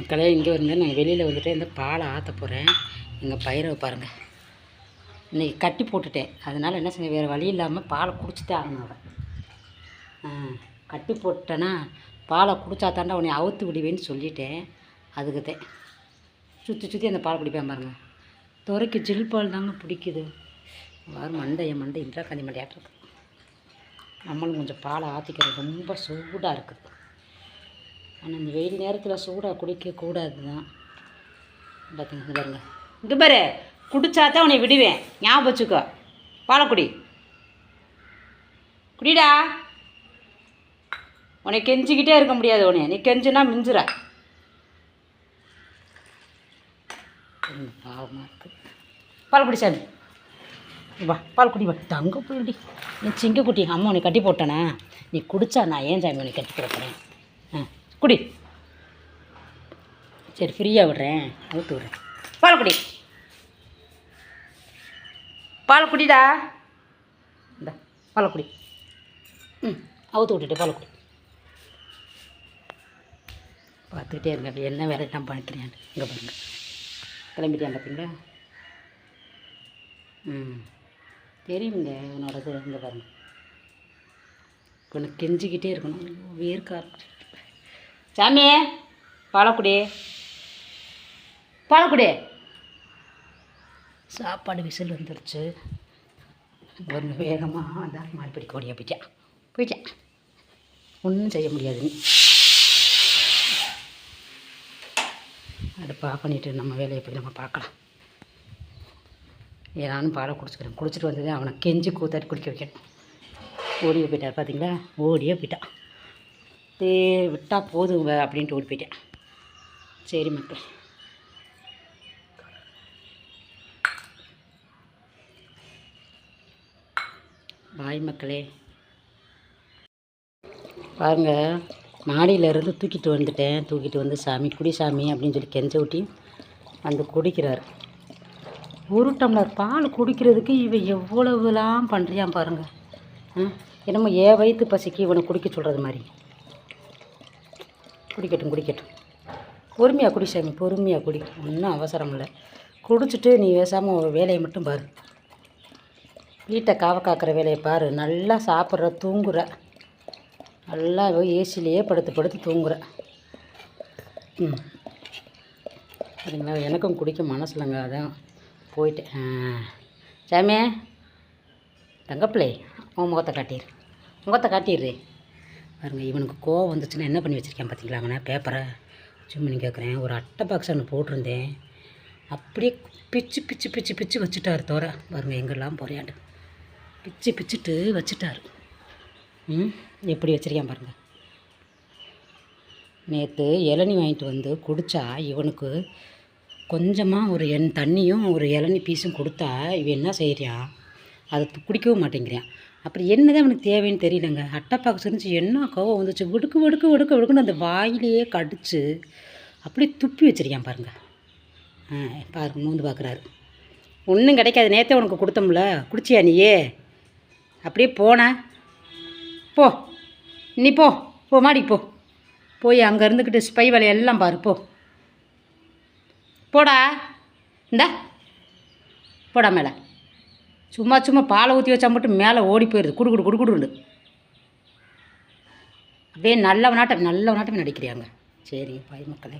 மக்களே இங்கே வருங்க. நான் வெளியில் வந்துட்டு இந்த பாலை ஆற்ற போகிறேன். எங்கள் பயிரை பாருங்கள், இன்றைக்கி கட்டி போட்டுட்டேன். அதனால் என்ன செய்ய, வேறு வழி இல்லாமல் பாலை குடிச்சிட்டே ஆகணும். அவன் கட்டி போட்டேன்னா பாலை குடிச்சா தாண்டா உன்னை அவுத்து விடுவேன்னு சொல்லிட்டேன். அதுக்குதான் சுற்றி அந்த பால் குடிப்பேன் பாருங்கள். துறைக்கு ஜில் பால் தாங்க பிடிக்குது. வாரம் மண்டை இந்திரா காந்தி மண்டையாட்டு இருக்குது. நம்மளும் கொஞ்சம் பாலை ஆற்றிக்கிறது ரொம்ப சூடாக இருக்குது. ஆனால் இந்த வெயில் நேரத்தில் சூடாக குடிக்கக்கூடாது தான். பார்த்திங்க பாருங்க, இங்கே பாரு, குடித்தா தான் உன்னை விடுவேன், ஞாபகம் வச்சுக்கோ. பாலை குடிடா. உன்னை கெஞ்சிக்கிட்டே இருக்க முடியாது. உன்னை நீ கெஞ்சுனா மிஞ்சுற. பாவமாக இருக்குது. பால் குடி சாமி, வா பால் குடி. வா தங்க போயிடி, நீ சிங்க குட்டி. அம்மா உன்னை கட்டி போட்டேனா? நீ குடித்தா நான் ஏன் சாமி உன்னை கட்டி போடுறேன்? குடி. சரி, ஃப்ரீயாக விடுறேன், ஊற்று விடுறேன். பால் குடிடா. இந்த பாலை குடி. அவுத்து விட்டுட்டு பாலை குடி. பார்த்துக்கிட்டே இருங்க, அப்படி என்ன வேலை நான் பண்ணிக்கிறேன். இங்கே பாருங்க, கிளம்பிட்டேன் பார்த்தீங்களா? தெரியுங்க உன்னோடது. இங்கே பாருங்க, கொஞ்சம் கெஞ்சிக்கிட்டே இருக்கணும். வேர்க்கா சாமி, பாலக்குடி. சாப்பாடு விசில் வந்துருச்சு. ஒன்று வேகமாக அதான் மாடிப்படி கோடியாக போயிட்டேன். ஒன்றும் செய்ய முடியாது. அடுப்பு ஆஃப் பண்ணிவிட்டு நம்ம வேலையை போய் நம்ம பார்க்கலாம். நானும் பாலை குடிச்சிட்டு வந்ததே அவனை கெஞ்சி கூத்தாட்டி குடிக்க வைக்கணும். ஓடியே போயிட்டார் பார்த்தீங்களா? ஓடியே போயிட்டான். விட்டால் போதுங்க அப்படின்ட்டு ஓடி போயிட்டேன். சரி மக்கள், பாய் மக்களே. பாருங்கள், மாடியிலேருந்து தூக்கிட்டு வந்து சாமி குடி சாமி அப்படின்னு சொல்லி கெஞ்ச ஊட்டி வந்து குடிக்கிறார். ஒரு டம்ளர் பால் குடிக்கிறதுக்கு இவன் எவ்வளவுலாம் பண்ணுறியான் பாருங்கள். என்னமோ வயிற்று பசிக்கு இவனை குடிக்க சொல்கிறது மாதிரி. குடிக்கட்டும். பொறுமையாக குடி சாமி, பொறுமையாக குடி. ஒன்றும் அவசரம் இல்லை. குடிச்சிட்டு நீ பேசாமல் ஒரு வேலையை மட்டும் பாரு. வீட்டை காக்கிற வேலையை பாரு. நல்லா சாப்பிட்ற, தூங்குற, நல்லா ஏசிலேயே படுத்து தூங்குற. சரிங்களா? எனக்கும் குடிக்க மனசுலங்க, அதான் போயிட்டேன். சாமி, தங்கப்பிள்ளை, உன் முகத்தை காட்டிடுறே. பாருங்க, இவனுக்கு கோவம் வந்துச்சுன்னா என்ன பண்ணி வச்சுருக்கேன் பார்த்தீங்களா? அவனை பேப்பரை சும்மா கேட்குறேன். ஒரு அட்டை பாக்ஸ் ஒன்று போட்டிருந்தேன், அப்படியே பிச்சு வச்சுட்டார். தோற பாருங்க, எங்கெல்லாம் போறியாண்டு பிச்சுட்டு வச்சுட்டார். எப்படி வச்சுருக்கேன் பாருங்கள். நேற்று இளநி வாங்கிட்டு வந்து குடித்தா இவனுக்கு கொஞ்சமாக ஒரு தண்ணியும் ஒரு இளநி பீஸும் கொடுத்தா இவன் என்ன செய்கிறான்? அதை குடிக்கவும் மாட்டேங்கிறான். அப்புறம் என்னதான் அவனுக்கு தேவைன்னு தெரியலங்க. அட்டை பாக்ஸ் இருந்துச்சு, என்ன கோவம் வந்துச்சு, வெடுக்குன்னு அந்த வாயிலேயே கடிச்சு அப்படியே துப்பி வச்சிருக்கான் பாருங்கள். பாருங்க, மூந்து பார்க்குறாரு. ஒன்றும் கிடைக்காது. நேற்றே உனக்கு கொடுத்தோம்ல, குடிச்சியா நீயே? அப்படியே போ நீ போ மாடிக்கு போய் அங்கே இருந்துக்கிட்டு ஸ்பை வேலையெல்லாம் பாரு. போடா மேலே. சும்மா பாலை ஊற்றி வச்சா மட்டும் மேலே ஓடி போயிடுது. குடுக்குண்டு அப்படியே நல்லவனாட்டம் நடிக்கிறாங்க. சரி பாய் மக்களே.